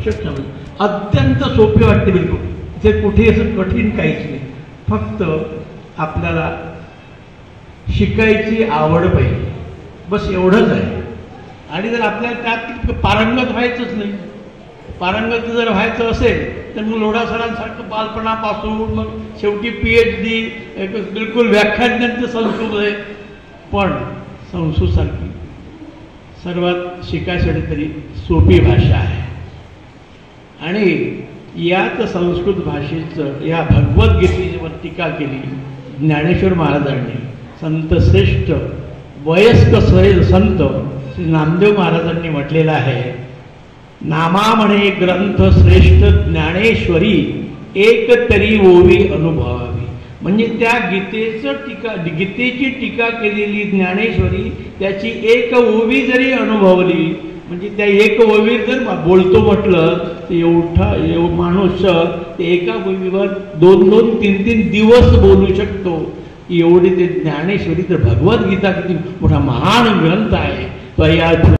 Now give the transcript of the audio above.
पुस्तक समज अत्यंत सोपे वाटते बिलकुल. इथे कुठे असं कठीण काहीच नाही. फक्त आपल्याला शिकायची आवड पाहिजे, बस एवढंच आहे. आणि जर आपल्याला त्यात पारंगत व्हायचंच नाही, पारंगत जर व्हायचं असेल तर मग लोढा सरांसारखं बालपणापासून मग शेवटी PhD बिलकुल व्याख्याज्ञांचं संस्कृत आहे. पण संस्कृतसारखी सर्वात शिकायसाठी तरी सोपी भाषा आहे. आणि यात संस्कृत भाषेचं या भगवद्गीतेवर टीका केली ज्ञानेश्वर महाराजांनी. संत श्रेष्ठ वयस्क संत श्री नामदेव महाराजांनी म्हटलेलं आहे, नामा म्हणे ग्रंथ श्रेष्ठ ज्ञानेश्वरी एक तरी ओवी अनुभवावी. म्हणजे त्या गीतेची टीका केलेली ज्ञानेश्वरी त्याची एक ओवी जरी अनुभवली, म्हणजे त्या एक ओवीत जर बोलतो म्हटलं तर एवढा माणूस ते एका ओवीवर 2-2, 3-3 दिवस बोलू शकतो. एवढी ते ज्ञानेश्वरी. तर भगवद्गीता किती मोठा महान ग्रंथ आहे तो. या